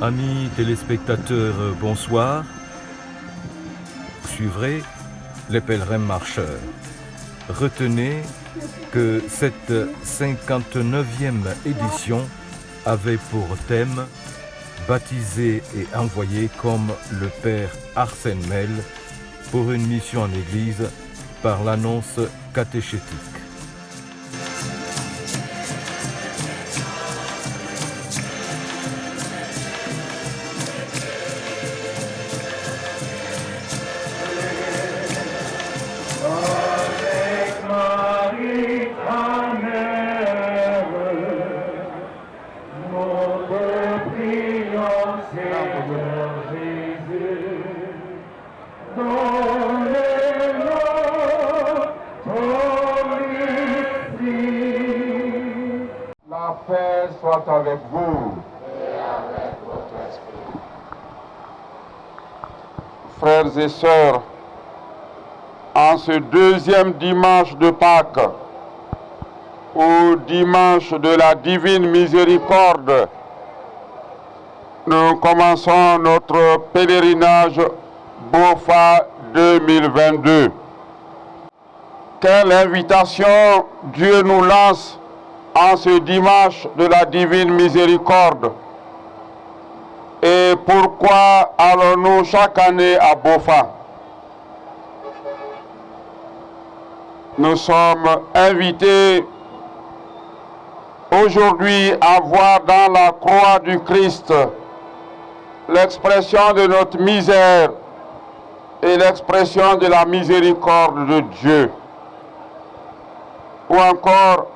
Amis téléspectateurs, bonsoir. Vous suivrez les pèlerins marcheurs. Retenez que cette 59e édition avait pour thème « Baptisé et envoyé comme le Père Arsène Mel pour une mission en Église par l'annonce catéchétique ». La paix soit avec vous. Et avec votre esprit. Frères et sœurs, en ce deuxième dimanche de Pâques, ou dimanche de la Divine Miséricorde, nous commençons notre pèlerinage BOFA 2022. Quelle invitation Dieu nous lance en ce dimanche de la Divine Miséricorde. Et pourquoi allons-nous chaque année à BOFA? Nous sommes invités aujourd'hui à voir dans la croix du Christ l'expression de notre misère et l'expression de la miséricorde de Dieu. Ou encore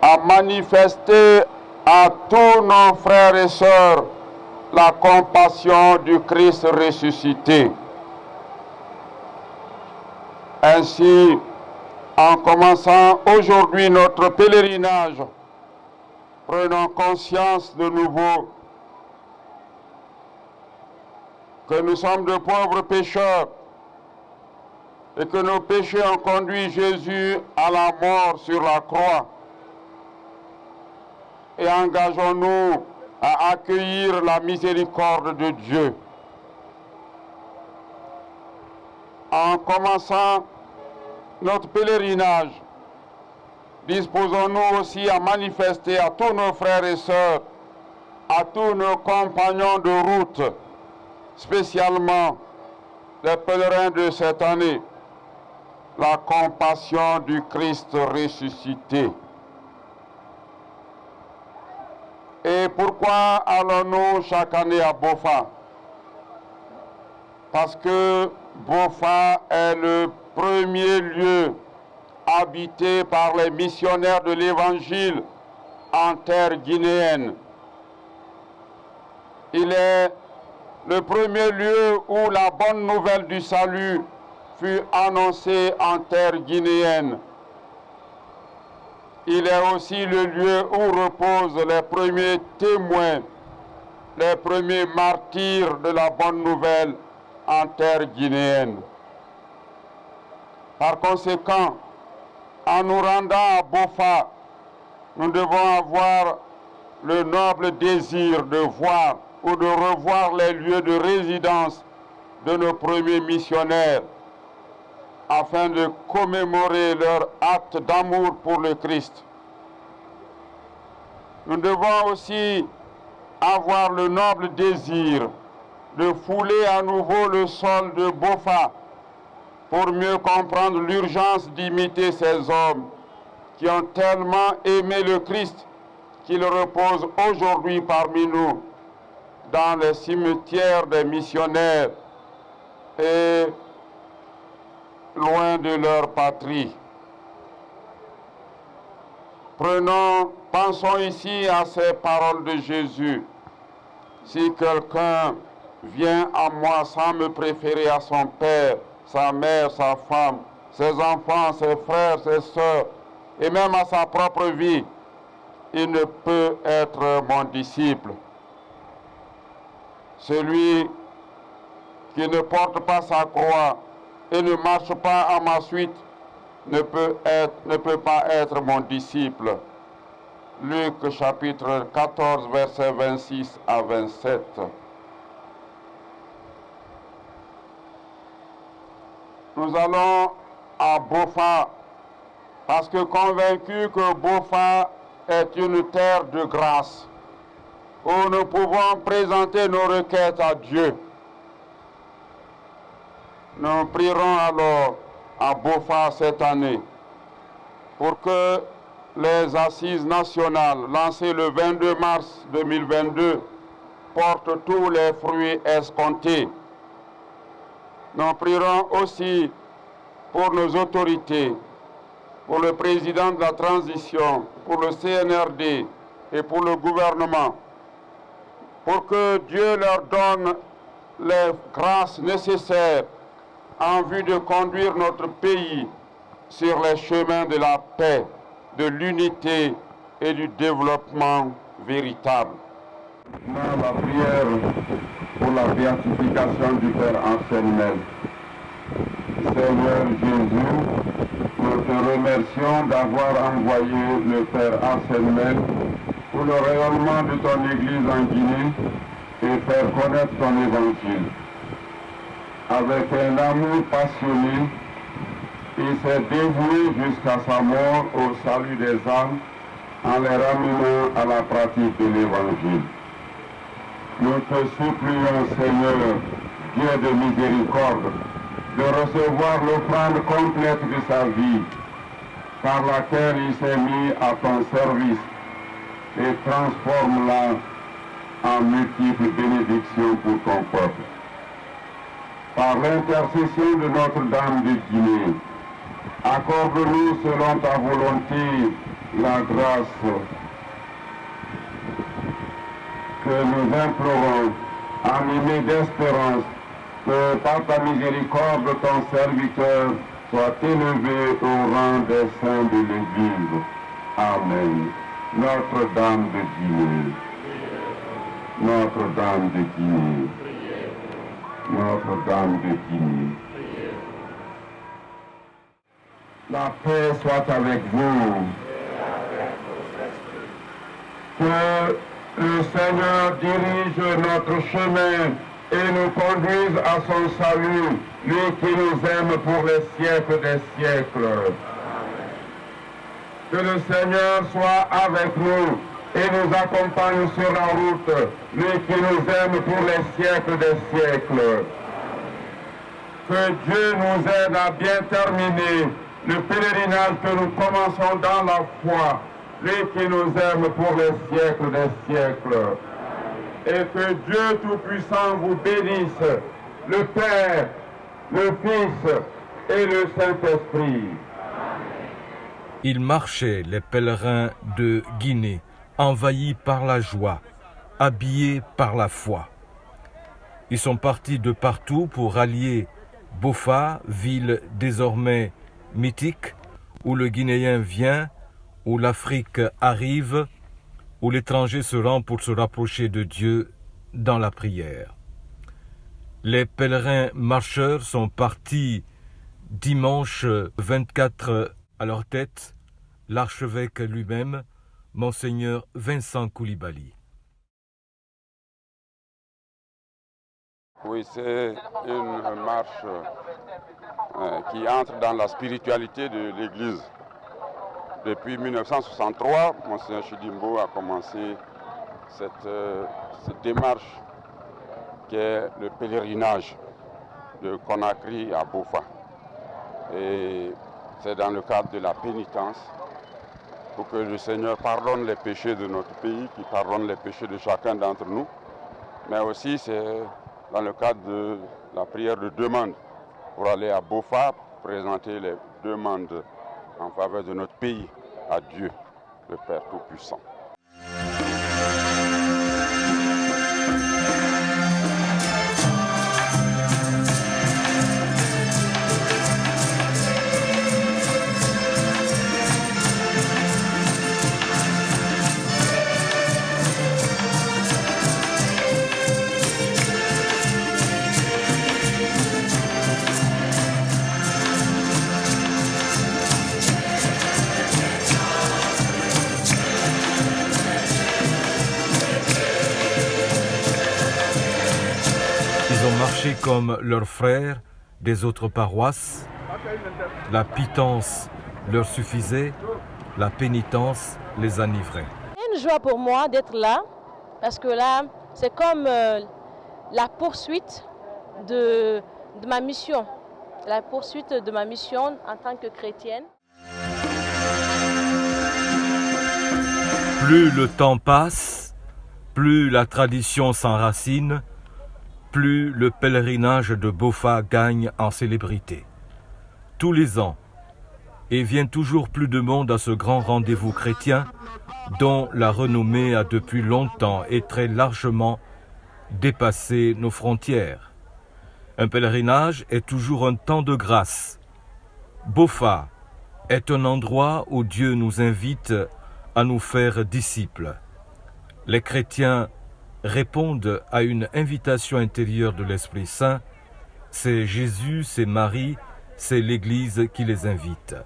à manifester à tous nos frères et sœurs la compassion du Christ ressuscité. Ainsi, en commençant aujourd'hui notre pèlerinage, prenons conscience de nouveau que nous sommes de pauvres pécheurs et que nos péchés ont conduit Jésus à la mort sur la croix. Et engageons-nous à accueillir la miséricorde de Dieu. En commençant notre pèlerinage, disposons-nous aussi à manifester à tous nos frères et sœurs, à tous nos compagnons de route, spécialement les pèlerins de cette année, la compassion du Christ ressuscité. Et pourquoi allons-nous chaque année à BOFA? Parce que BOFA est le premier lieu habité par les missionnaires de l'Évangile en terre guinéenne. Il est le premier lieu où la bonne nouvelle du salut fut annoncée en terre guinéenne. Il est aussi le lieu où reposent les premiers témoins, les premiers martyrs de la bonne nouvelle en terre guinéenne. Par conséquent, en nous rendant à BOFA, nous devons avoir le noble désir de voir ou de revoir les lieux de résidence de nos premiers missionnaires, afin de commémorer leur acte d'amour pour le Christ. Nous devons aussi avoir le noble désir de fouler à nouveau le sol de BOFA pour mieux comprendre l'urgence d'imiter ces hommes qui ont tellement aimé le Christ qu'il repose aujourd'hui parmi nous dans les cimetières des missionnaires et loin de leur patrie. Pensons ici à ces paroles de Jésus. Si quelqu'un vient à moi sans me préférer à son père, sa mère, sa femme, ses enfants, ses frères, ses sœurs, et même à sa propre vie, il ne peut être mon disciple. Celui qui ne porte pas sa croix et ne marche pas à ma suite ne peut pas être mon disciple. Luc chapitre 14, versets 26 à 27. Nous allons à Bofa parce que convaincus que Bofa est une terre de grâce où nous pouvons présenter nos requêtes à Dieu. Nous prierons alors à Bofa cette année pour que les assises nationales lancées le 22 mars 2022 portent tous les fruits escomptés. Nous prierons aussi pour nos autorités, pour le président de la transition, pour le CNRD et pour le gouvernement, pour que Dieu leur donne les grâces nécessaires en vue de conduire notre pays sur les chemins de la paix, de l'unité et du développement véritable. Dans la prière pour la béatification du Père Anselme. Seigneur Jésus, nous te remercions d'avoir envoyé le Père Anselme pour le rayonnement de ton Église en Guinée et faire connaître ton Évangile. Avec un amour passionné, il s'est dévoué jusqu'à sa mort au salut des âmes en les ramenant à la pratique de l'Évangile. Nous te supplions, Seigneur, Dieu de miséricorde, de recevoir l'offrande complète de sa vie, par laquelle il s'est mis à ton service, et transforme-la en multiples bénédictions pour ton peuple. Par l'intercession de Notre-Dame de Guinée, accorde-nous selon ta volonté la grâce que nous implorons, animés d'espérance, que par ta miséricorde ton serviteur soit élevé au rang des saints de l'Église. Amen. Notre-Dame de Guinée. Notre-Dame de Guinée. Notre-Dame de Guinée. La paix soit avec vous. Que le Seigneur dirige notre chemin et nous conduise à son salut, lui qui nous aime pour les siècles des siècles. Que le Seigneur soit avec nous et nous accompagne sur la route, lui qui nous aime pour les siècles des siècles. Que Dieu nous aide à bien terminer le pèlerinage que nous commençons dans la foi, lui qui nous aime pour les siècles des siècles. Et que Dieu Tout-Puissant vous bénisse, le Père, le Fils et le Saint-Esprit. Ils marchaient, les pèlerins de Guinée, envahis par la joie, habillés par la foi. Ils sont partis de partout pour rallier Bofa, ville désormais mythique, où le Guinéen vient, où l'Afrique arrive, où l'étranger se rend pour se rapprocher de Dieu dans la prière. Les pèlerins marcheurs sont partis dimanche 24 à leur tête, l'archevêque lui-même, Monseigneur Vincent Koulibaly. Oui, c'est une marche qui entre dans la spiritualité de l'Église. Depuis 1963, Monseigneur Chidimbo a commencé cette démarche qui est le pèlerinage de Conakry à Bofa. Et c'est dans le cadre de la pénitence pour que le Seigneur pardonne les péchés de notre pays, qu'il pardonne les péchés de chacun d'entre nous. Mais aussi c'est dans le cadre de la prière de demande pour aller à Bofa, présenter les demandes en faveur de notre pays à Dieu, le Père Tout-Puissant. ont marché comme leurs frères des autres paroisses. La pitance leur suffisait, la pénitence les enivrait. C'est une joie pour moi d'être là, parce que là, c'est comme la poursuite de ma mission. La poursuite de ma mission en tant que chrétienne. Plus le temps passe, plus la tradition s'enracine, plus le pèlerinage de Bofa gagne en célébrité. Tous les ans, et vient toujours plus de monde à ce grand rendez-vous chrétien dont la renommée a depuis longtemps et très largement dépassé nos frontières. Un pèlerinage est toujours un temps de grâce. Bofa est un endroit où Dieu nous invite à nous faire disciples. Les chrétiens répondent à une invitation intérieure de l'Esprit Saint. C'est Jésus, c'est Marie, c'est l'Église qui les invite.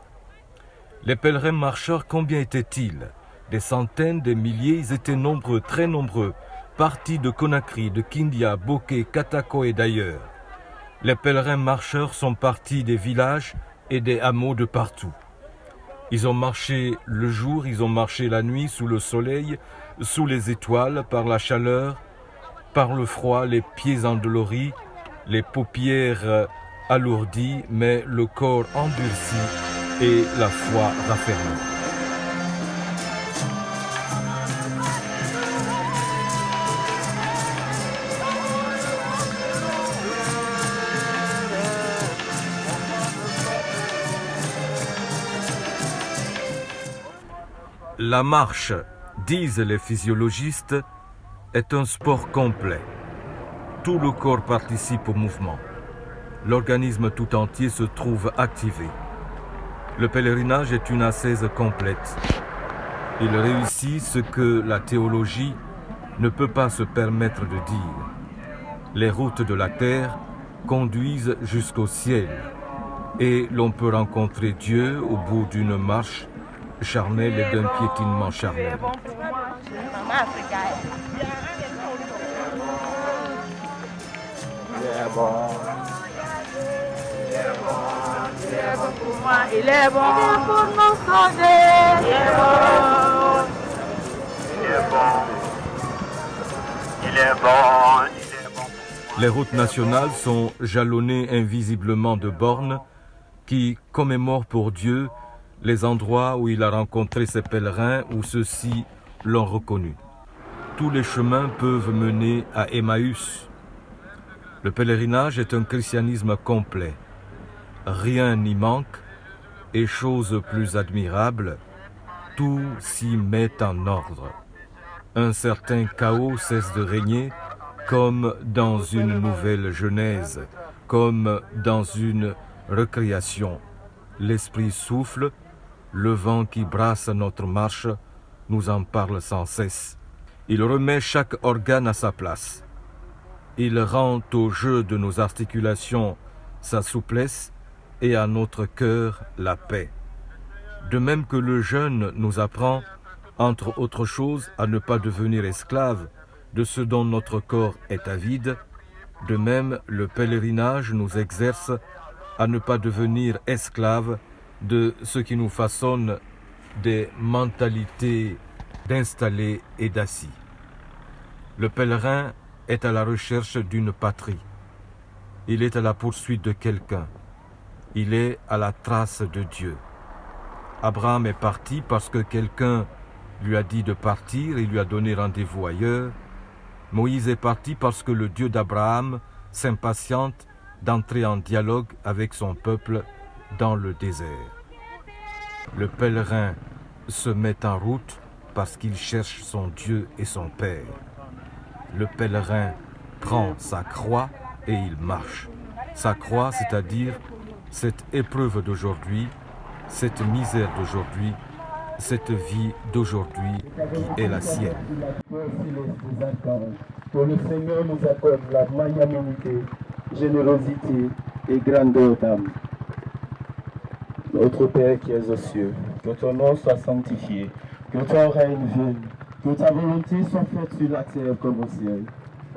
Les pèlerins marcheurs, combien étaient-ils? Des centaines, des milliers, ils étaient nombreux, très nombreux, partis de Conakry, de Kindia, Boké, Katako et d'ailleurs. Les pèlerins marcheurs sont partis des villages et des hameaux de partout. Ils ont marché le jour, ils ont marché la nuit, sous le soleil, sous les étoiles, par la chaleur, par le froid, les pieds endoloris, les paupières alourdies, mais le corps endurci et la foi raffermie. La marche, disent les physiologistes, est un sport complet. Tout le corps participe au mouvement. L'organisme tout entier se trouve activé. Le pèlerinage est une ascèse complète. Il réussit ce que la théologie ne peut pas se permettre de dire. Les routes de la terre conduisent jusqu'au ciel et l'on peut rencontrer Dieu au bout d'une marche charnel et d'un piétinement charnel. Il est bon pour nous sauver. Il est bon. Il est bon. Les routes nationales sont jalonnées invisiblement de bornes qui commémorent pour Dieu les endroits où il a rencontré ses pèlerins, où ceux-ci l'ont reconnu. Tous les chemins peuvent mener à Emmaüs. Le pèlerinage est un christianisme complet. Rien n'y manque, et chose plus admirable, tout s'y met en ordre. Un certain chaos cesse de régner, comme dans une nouvelle genèse, comme dans une recréation. L'esprit souffle, le vent qui brasse notre marche nous en parle sans cesse. Il remet chaque organe à sa place. Il rend au jeu de nos articulations sa souplesse et à notre cœur la paix. De même que le jeûne nous apprend, entre autres choses, à ne pas devenir esclave de ce dont notre corps est avide, de même le pèlerinage nous exerce à ne pas devenir esclave de ce qui nous façonne des mentalités d'installés et d'assis. Le pèlerin est à la recherche d'une patrie. Il est à la poursuite de quelqu'un. Il est à la trace de Dieu. Abraham est parti parce que quelqu'un lui a dit de partir et lui a donné rendez-vous ailleurs. Moïse est parti parce que le Dieu d'Abraham s'impatiente d'entrer en dialogue avec son peuple dans le désert. Le pèlerin se met en route parce qu'il cherche son Dieu et son Père. Le pèlerin prend sa croix et il marche. Sa croix, c'est-à-dire cette épreuve d'aujourd'hui, cette misère d'aujourd'hui, cette vie d'aujourd'hui qui est la sienne. Que le Seigneur nous accorde la magnanimité, générosité et grandeur d'âme. Notre Père qui es aux cieux, que ton nom soit sanctifié, que ton règne vienne, que ta volonté soit faite sur la terre comme au ciel.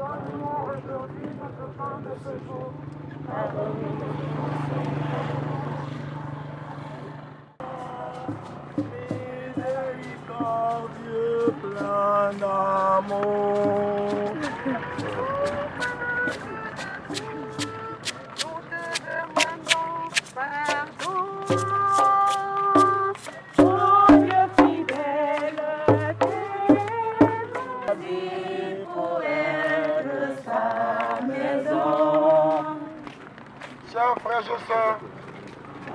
Donne-nous aujourd'hui notre pain de ce jour. Miséricordieux, plein d'amour. Nous te demandons pardon. Oh Dieu fidèle, dit pour être sa maison. Chers frères et sœurs,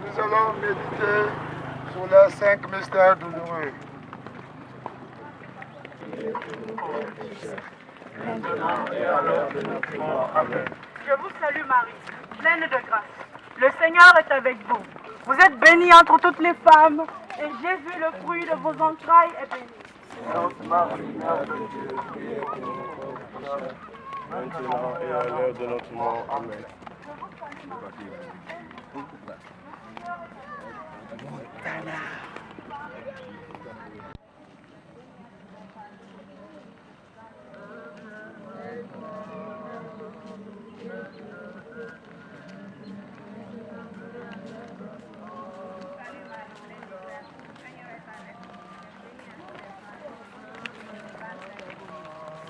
nous allons méditer sur les 5 mystères douloureux. Je vous salue Marie, pleine de grâce. Le Seigneur est avec vous. Vous êtes bénie entre toutes les femmes, et Jésus, le fruit de vos entrailles, est béni. Sainte Marie, Mère de Dieu, priez pour nous pauvres, maintenant et à l'heure de notre mort. Amen.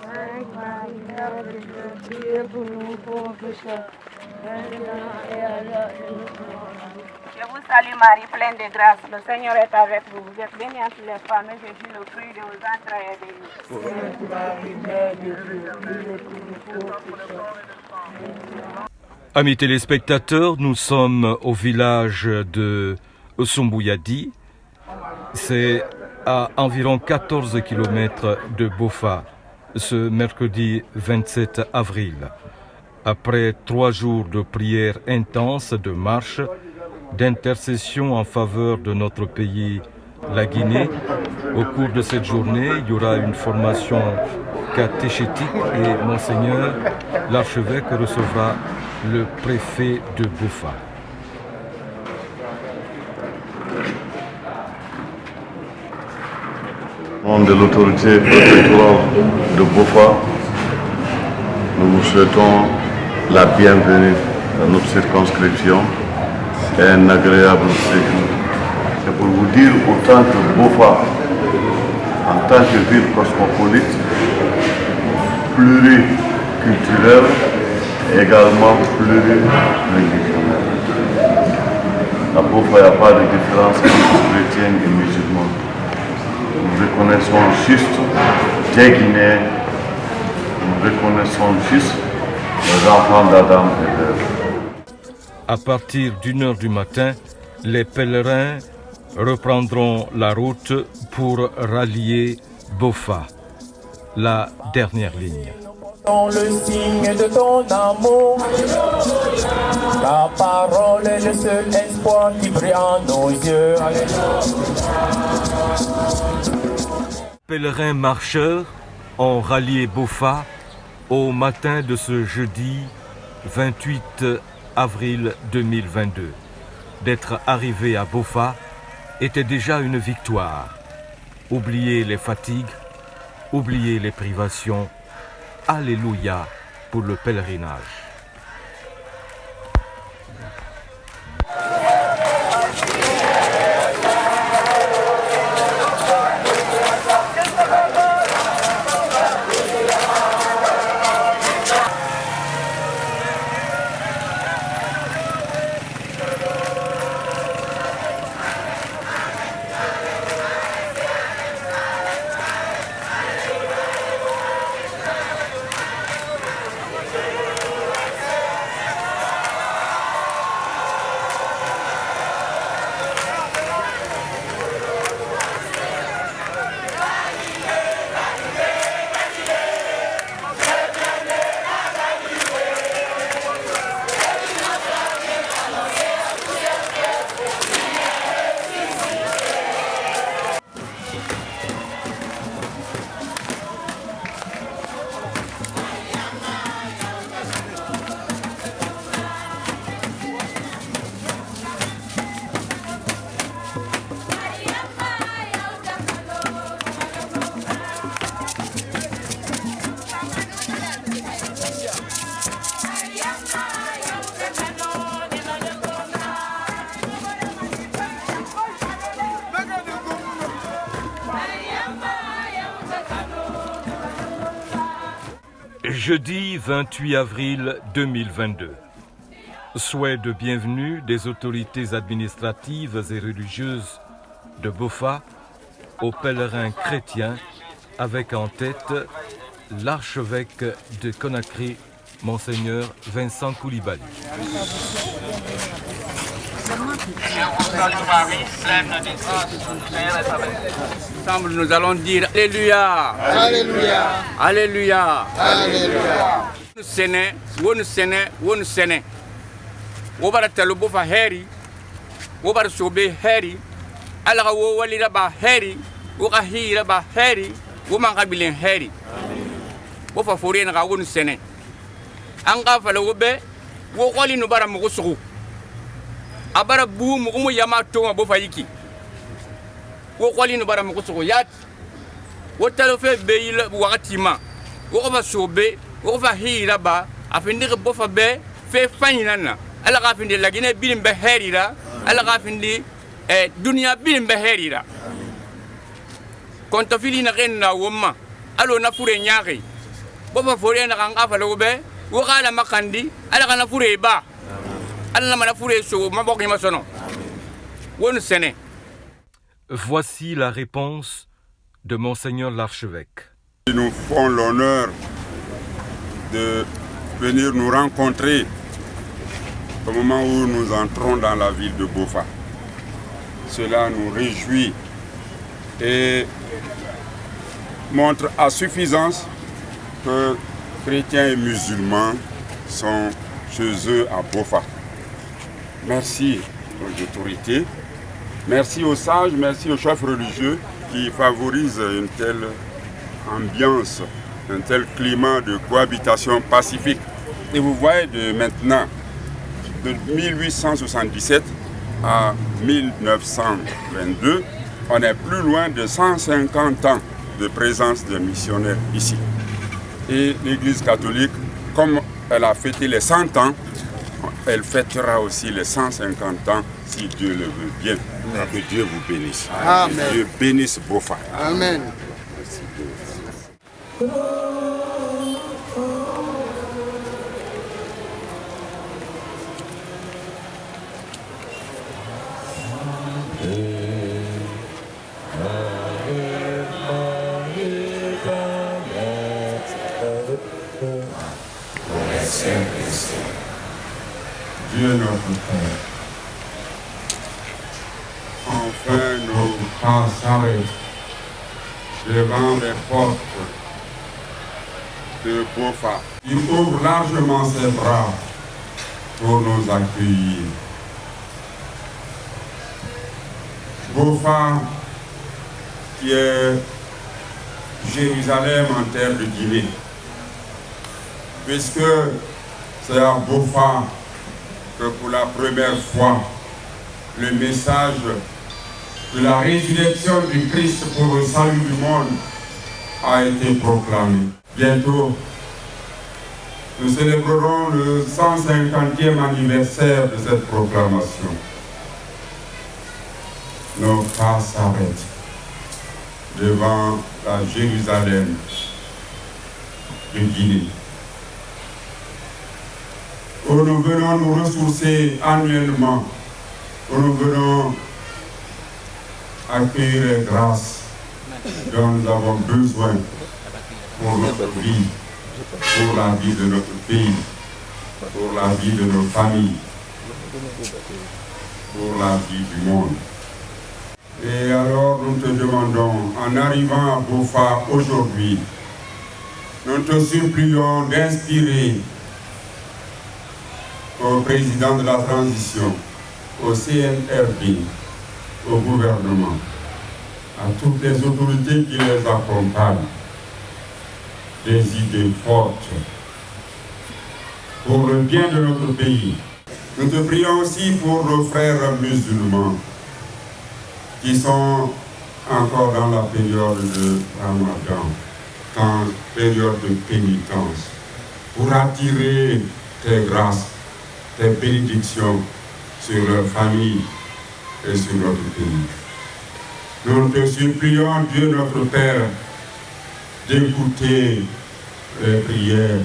Sainte Marie, Mère de Dieu, priez pour nous pauvres pécheurs, maintenant et à l'heure de notre mort. Je vous salue Marie, pleine de grâce. Le Seigneur est avec vous. Vous êtes bénie entre les femmes, et Jésus, le fruit de vos entrailles, est béni. Sainte Marie, Mère de Dieu, priez pour nous pauvres pécheurs. Amis téléspectateurs, nous sommes au village de Sombouyadi. C'est à environ 14 km de Bofa, ce mercredi 27 avril. Après 3 jours de prières intenses, de marche, d'intercession en faveur de notre pays, la Guinée, au cours de cette journée, il y aura une formation catéchétique et Monseigneur, l'archevêque, recevra le préfet de Bofa. Au nom de l'autorité préfectorale de Bofa, nous vous souhaitons la bienvenue dans notre circonscription et un agréable séjour. C'est pour vous dire, autant que Bofa, en tant que ville cosmopolite, pluriculturelle, également plurireligieuse. À Bofa, il n'y a pas de différence entre chrétiens et musulmans. Nous reconnaissons juste des Guinéens, nous reconnaissons juste les enfants d'Adam et d'Ève. À partir d'1h du matin, les pèlerins reprendront la route pour rallier Bofa, la dernière ligne. Dans le signe de ton amour, ta parole est le seul espoir qui brille en nos yeux. Pèlerins marcheurs ont rallié Bofa au matin de ce jeudi 28 avril 2022. D'être arrivé à Bofa était déjà une victoire. Oubliez les fatigues, oubliez les privations. Alléluia pour le pèlerinage. Jeudi 28 avril 2022. Souhait de bienvenue des autorités administratives et religieuses de Bofa aux pèlerins chrétiens, avec en tête l'archevêque de Conakry, Monseigneur Vincent Koulibaly. Ensemble, nous allons dire Alléluia, Alléluia, Alléluia, Alléluia. Wonu sene. Wobara talubo fa heri, wobara sobe heri, alaga wo walira ba heri, woka hira ba heri, womanga bilen heri. Wofa fori na wonu sene. Anga fala wobe, wo kwali no bara mugo sugu. Abara bu mugo yama to bo fa yiki. Wo kwali no bara mugo sugu yat. Wo talo fe beyil wakati ma. Wo fa sobe, wo fa hira ba, afindi bo fa be fe fanyana. Ala ka findi la Guinée bilim be herira, ala ka findi dunia bilim be herira. Konto fili na renna woma, alo na fure nyaari. Bofa fore na kanga fa lobe, wo kala makandi, ala kana fure ba. Ala na fure so maboki masono. Wonu sene. Voici la réponse de Monseigneur l'archevêque. Nous font l'honneur de venir nous rencontrer au moment où nous entrons dans la ville de Bofa. Cela nous réjouit et montre à suffisance que chrétiens et musulmans sont chez eux à Bofa. Merci aux autorités, merci aux sages, merci aux chefs religieux qui favorisent une telle ambiance, un tel climat de cohabitation pacifique. Et vous voyez de maintenant, de 1877 à 1922, on est plus loin de 150 ans de présence de missionnaires ici. Et l'Église catholique, comme elle a fêté les 100 ans, elle fêtera aussi les 150 ans si Dieu le veut bien. Que Dieu vous bénisse. Amen. Que Dieu bénisse Bofa. Amen. Merci. Dieu notre Père, enfin nos pas s'arrêtent devant les portes de Bofa. Il ouvre largement ses bras pour nous accueillir. Bofa, qui est Jérusalem en terre de Guinée, puisque c'est à Bofa que pour la première fois, le message de la résurrection du Christ pour le salut du monde a été proclamé. Bientôt, nous célébrerons le 150e anniversaire de cette proclamation. Nos pas s'arrêtent devant la Jérusalem de Guinée, où nous venons nous ressourcer annuellement, où nous venons accueillir les grâces dont nous avons besoin pour notre vie, pour la vie de notre pays, pour la vie de nos familles, pour la vie du monde. Et alors nous te demandons, en arrivant à Bofa aujourd'hui, nous te supplions d'inspirer au président de la transition, au CNRD, au gouvernement, à toutes les autorités qui les accompagnent, des idées fortes pour le bien de notre pays. Nous te prions aussi pour nos frères musulmans qui sont encore dans la période de Ramadan, en période de pénitence, pour attirer tes grâces, tes bénédictions sur leur famille et sur notre pays. Nous te supplions, Dieu notre Père, d'écouter les prières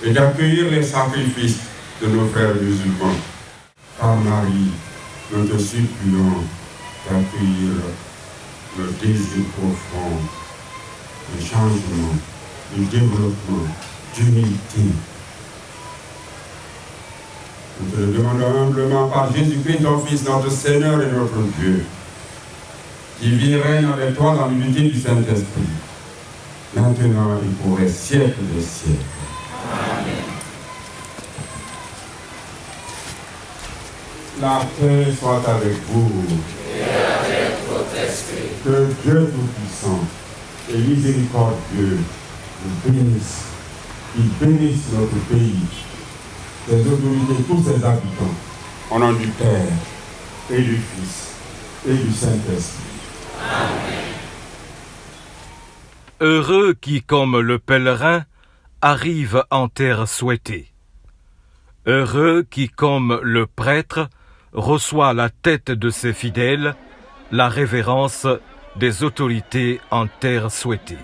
et d'accueillir les sacrifices de nos frères musulmans. Par Marie, nous te supplions d'accueillir le désir profond du changement, du développement, d'unité. Nous te le demandons humblement par Jésus-Christ, ton Fils, notre Seigneur et notre Dieu, qui vit et règne avec toi dans l'unité du Saint-Esprit, maintenant et pour les siècles des siècles. Amen. La paix soit avec vous. Et avec votre esprit. Que Dieu Tout-Puissant et miséricordieux nous bénisse. Il bénisse notre pays, ses autorités, tous ses habitants, au nom du Père et du Fils et du Saint-Esprit. Amen. Heureux qui, comme le pèlerin, arrive en terre souhaitée. Heureux qui, comme le prêtre, reçoit à la tête de ses fidèles la révérence des autorités en terre souhaitée.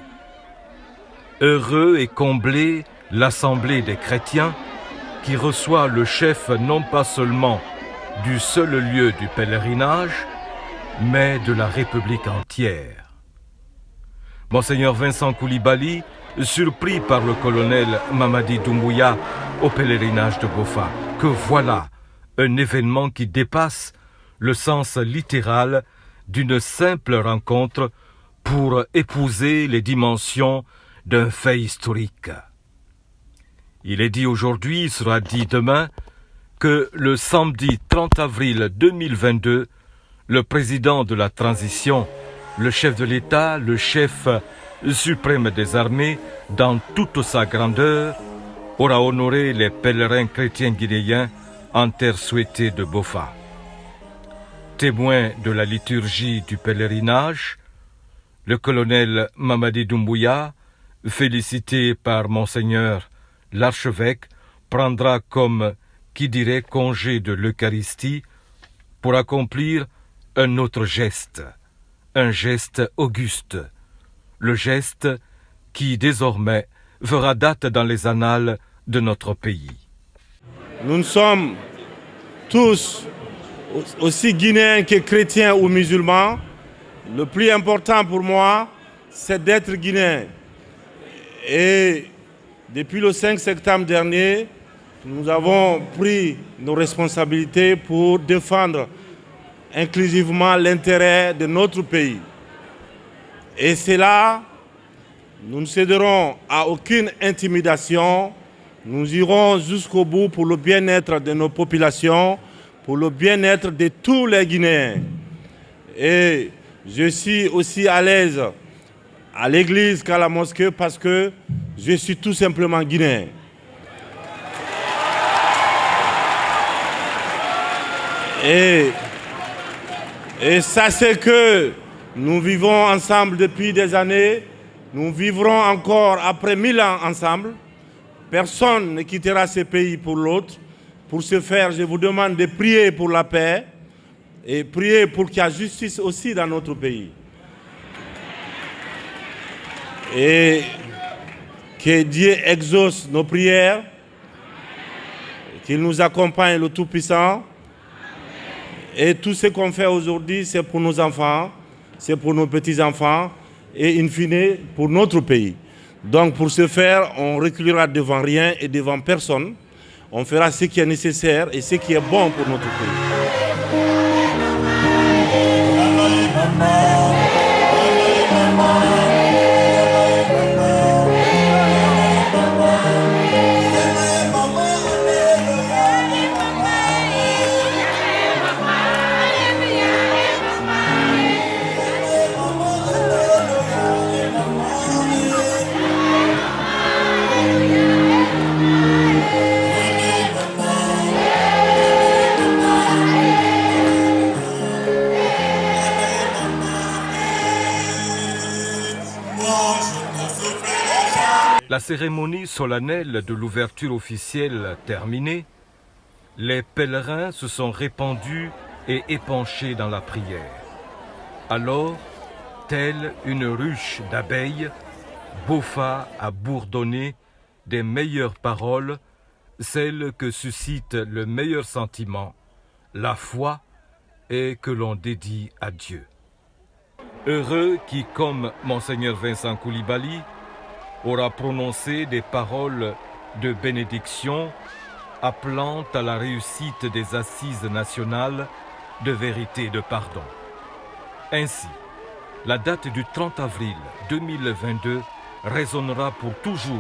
Heureux et comblé l'assemblée des chrétiens qui reçoit le chef non pas seulement du seul lieu du pèlerinage, mais de la République entière. Monseigneur Vincent Koulibaly, surpris par le colonel Mamadi Doumbouya au pèlerinage de Bofa, que voilà un événement qui dépasse le sens littéral d'une simple rencontre pour épouser les dimensions d'un fait historique. Il est dit aujourd'hui, il sera dit demain, que le samedi 30 avril 2022, le président de la transition, le chef de l'État, le chef suprême des armées, dans toute sa grandeur, aura honoré les pèlerins chrétiens guinéens en terre souhaitée de Bofa. Témoin de la liturgie du pèlerinage, le colonel Mamadi Doumbouya, félicité par Monseigneur l'archevêque, prendra comme qui dirait congé de l'Eucharistie pour accomplir un autre geste, un geste auguste, le geste qui désormais fera date dans les annales de notre pays. Nous sommes tous aussi guinéens que chrétiens ou musulmans. Le plus important pour moi, c'est d'être guinéen. Et depuis le 5 septembre dernier, nous avons pris nos responsabilités pour défendre inclusivement l'intérêt de notre pays. Et c'est là, nous ne céderons à aucune intimidation. Nous irons jusqu'au bout pour le bien-être de nos populations, pour le bien-être de tous les Guinéens. Et je suis aussi à l'aise à l'église qu'à la mosquée parce que je suis tout simplement guinéen. Et sachez que nous vivons ensemble depuis des années, nous vivrons encore après 1000 ans ensemble. Personne ne quittera ce pays pour l'autre. Pour ce faire, je vous demande de prier pour la paix et prier pour qu'il y ait justice aussi dans notre pays. Et que Dieu exauce nos prières, qu'il nous accompagne le Tout-Puissant. Et tout ce qu'on fait aujourd'hui, c'est pour nos enfants, c'est pour nos petits-enfants et in fine pour notre pays. Donc pour ce faire, on ne reculera devant rien et devant personne. On fera ce qui est nécessaire et ce qui est bon pour notre pays. La cérémonie solennelle de l'ouverture officielle terminée, les pèlerins se sont répandus et épanchés dans la prière. Alors, telle une ruche d'abeilles, Bofa a bourdonné des meilleures paroles, celles que suscite le meilleur sentiment, la foi, et que l'on dédie à Dieu. Heureux qui, comme Monseigneur Vincent Koulibaly, aura prononcé des paroles de bénédiction appelant à la réussite des assises nationales de vérité et de pardon. Ainsi, la date du 30 avril 2022 résonnera pour toujours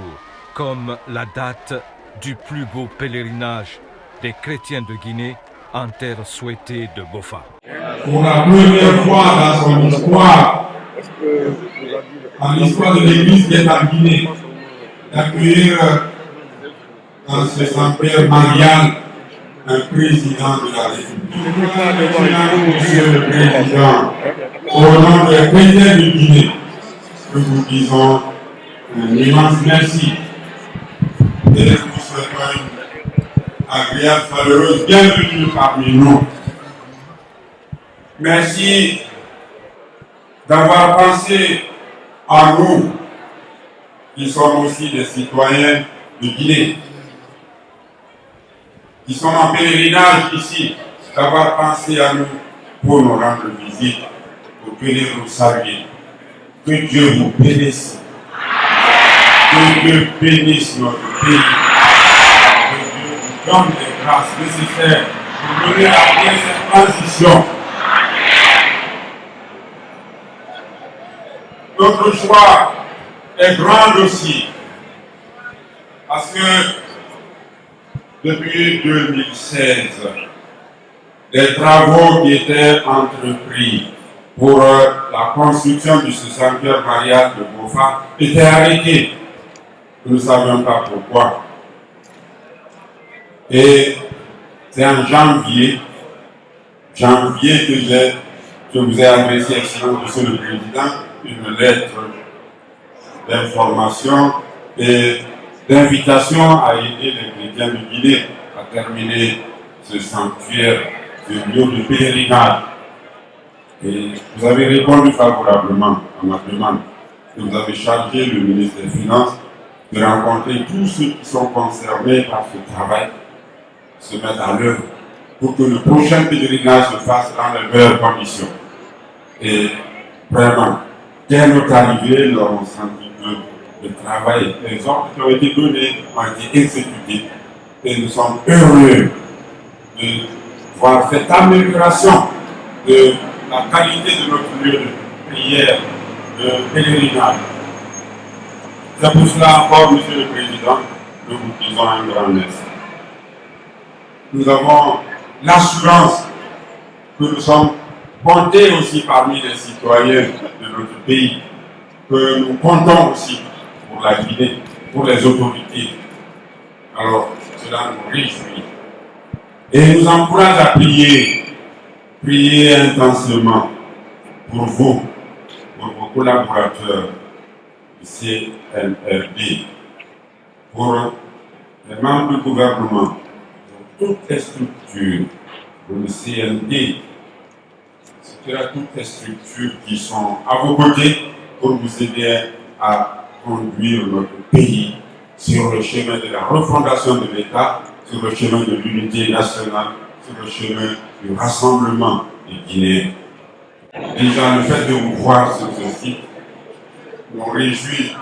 comme la date du plus beau pèlerinage des chrétiens de Guinée en terre souhaitée de Bofa. Pour la première fois dans son histoire, en l'histoire de l'Église qui est en Guinée, d'accueillir dans ce sanctuaire marial un président de la République. Monsieur le Président, au nom des chrétiens de Guinée, nous vous disons un immense merci et nous vous souhaitons une agréable, chaleureuse bienvenue parmi nous. Merci d'avoir pensé à nous, qui sommes aussi des citoyens de Guinée, qui sommes en pèlerinage ici, d'avoir pensé à nous pour nous rendre visite, pour venir nous saluer. Que Dieu vous bénisse. Que Dieu bénisse notre pays. Que Dieu vous donne les grâces nécessaires pour mener à bien cette transition. Notre joie est grande aussi, parce que depuis 2016, les travaux qui étaient entrepris pour la construction de ce sanctuaire marial de Bofa étaient arrêtés. Nous ne savions pas pourquoi. Et c'est en janvier que je vous ai adressé, Excellence Monsieur le Président, une lettre d'information et d'invitation à aider les chrétiens de Guinée à terminer ce sanctuaire, ce lieu de pèlerinage. Et vous avez répondu favorablement à ma demande. Et vous avez chargé le ministre des Finances de rencontrer tous ceux qui sont concernés par ce travail, se mettre à l'œuvre pour que le prochain pèlerinage se fasse dans les meilleures conditions. Et vraiment, dès notre arrivée, nous avons senti que le travail, les ordres qui ont été donnés ont été exécutés. Et nous sommes heureux de voir cette amélioration de la qualité de notre lieu de prière, de pèlerinage. C'est pour cela encore, Monsieur le Président, nous vous disons un grand merci. Nous avons l'assurance que nous sommes comptés aussi parmi les citoyens de notre pays, que nous comptons aussi pour la Guinée, pour les autorités. Alors, cela nous réjouit. Et nous encourage à prier intensément pour vous, pour vos collaborateurs du CNRD, pour les membres du gouvernement, pour toutes les structures, pour le CND, c'est-à-dire toutes les structures qui sont à vos côtés pour vous aider à conduire notre pays sur le chemin de la refondation de l'État, sur le chemin de l'unité nationale, sur le chemin du rassemblement des Guinéens. Déjà, le fait de vous voir sur ce site nous réjouit,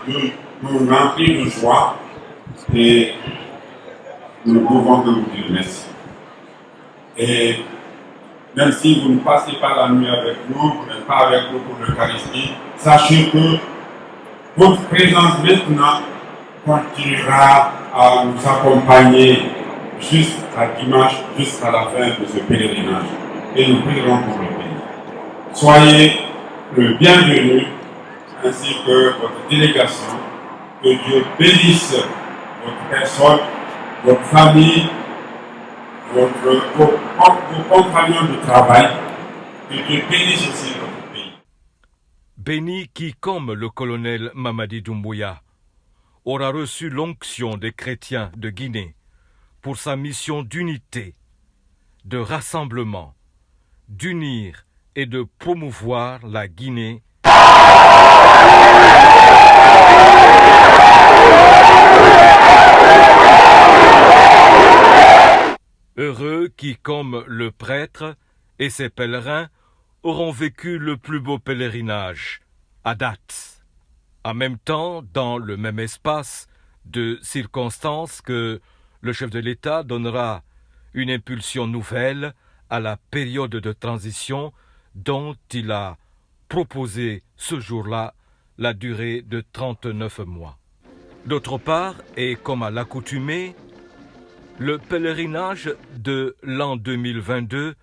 nous remplit de joie et nous ne pouvons que vous dire merci. Et même si vous ne passez pas la nuit avec nous, vous n'êtes pas avec nous pour l'Eucharistie, sachez que votre présence maintenant continuera à nous accompagner jusqu'à dimanche, jusqu'à la fin de ce pèlerinage. Et nous prierons pour le pays. Soyez le bienvenu, ainsi que votre délégation. Que Dieu bénisse votre personne, votre famille, vos compagnons de travail. Que Dieu bénisse aussi votre pays. Béni qui, comme le colonel Mamadi Doumbouya, aura reçu l'onction des chrétiens de Guinée pour sa mission d'unité, de rassemblement, d'unir et de promouvoir la Guinée. Heureux qui, comme le prêtre et ses pèlerins, auront vécu le plus beau pèlerinage, à date. En même temps, dans le même espace de circonstances que le chef de l'État donnera une impulsion nouvelle à la période de transition dont il a proposé ce jour-là la durée de 39 mois. D'autre part, et comme à l'accoutumée, le pèlerinage de l'an 2022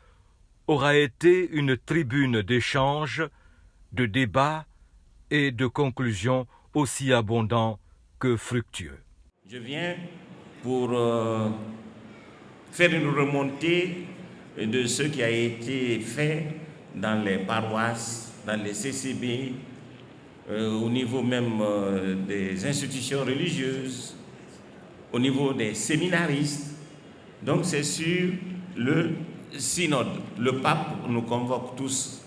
aura été une tribune d'échange, de débats et de conclusions aussi abondants que fructueux. Je viens pour faire une remontée de ce qui a été fait dans les paroisses, dans les CCB, au niveau même des institutions religieuses, au niveau des séminaristes. Donc c'est sur le synode. Le pape nous convoque tous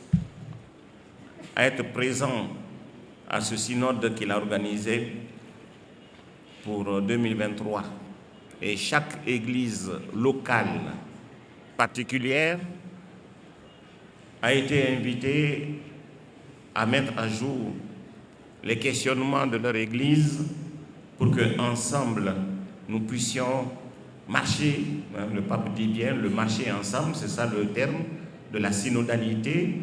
à être présents à ce synode qu'il a organisé pour 2023. Et chaque église locale particulière a été invitée à mettre à jour les questionnements de leur église pour que ensemble nous puissions marcher. Le pape dit bien le marcher ensemble, c'est ça le terme de la synodalité,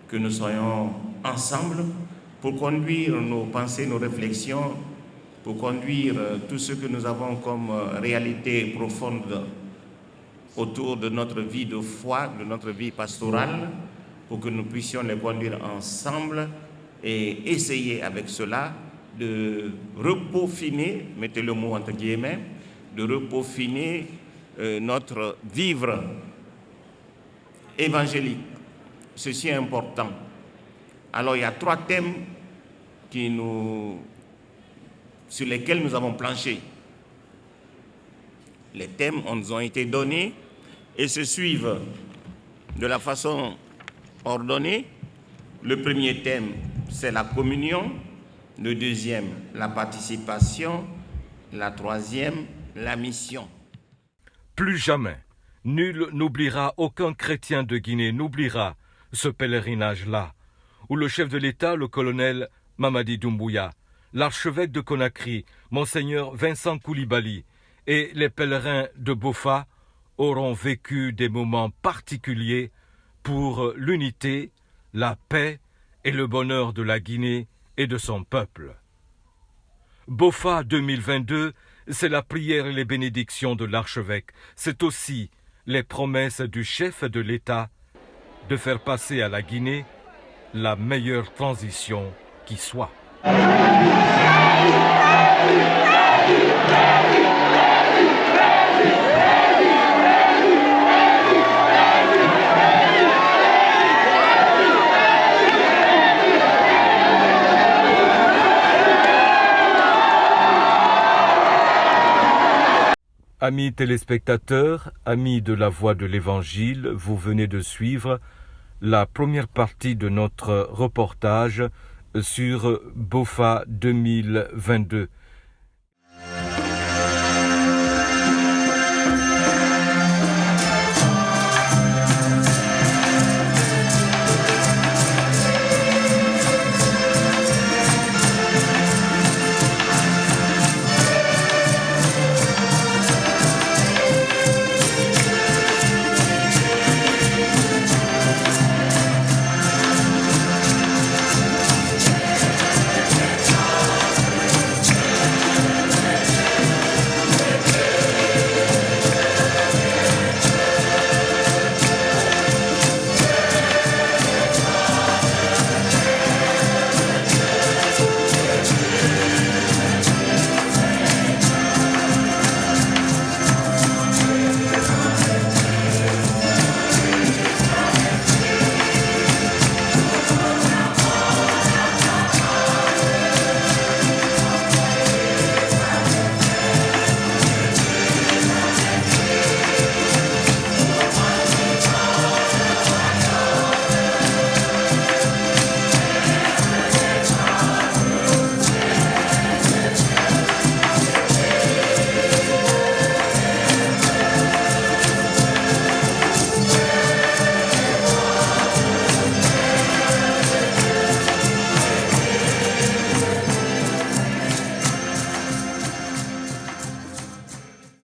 que nous soyons ensemble pour conduire nos pensées, nos réflexions, pour conduire tout ce que nous avons comme réalité profonde autour de notre vie de foi, de notre vie pastorale, pour que nous puissions les conduire ensemble et essayer avec cela de repeaufiner, mettez le mot entre guillemets, de repeaufiner notre vivre évangélique. Ceci est important. Alors il y a 3 thèmes sur lesquels nous avons planché. Les thèmes nous ont été donnés et se suivent de la façon ordonnée. Le premier thème, c'est la communion. Le deuxième, la participation. La troisième, la mission. Plus jamais, nul n'oubliera, aucun chrétien de Guinée n'oubliera ce pèlerinage-là, où le chef de l'État, le colonel Mamadi Doumbouya, l'archevêque de Conakry, Monseigneur Vincent Koulibaly, et les pèlerins de Bofa auront vécu des moments particuliers pour l'unité, la paix et le bonheur de la Guinée et de son peuple. Bofa 2022, c'est la prière et les bénédictions de l'archevêque. C'est aussi les promesses du chef de l'État de faire passer à la Guinée la meilleure transition qui soit. Amis téléspectateurs, amis de la Voix de l'Évangile, vous venez de suivre la première partie de notre reportage sur Bofa 2022.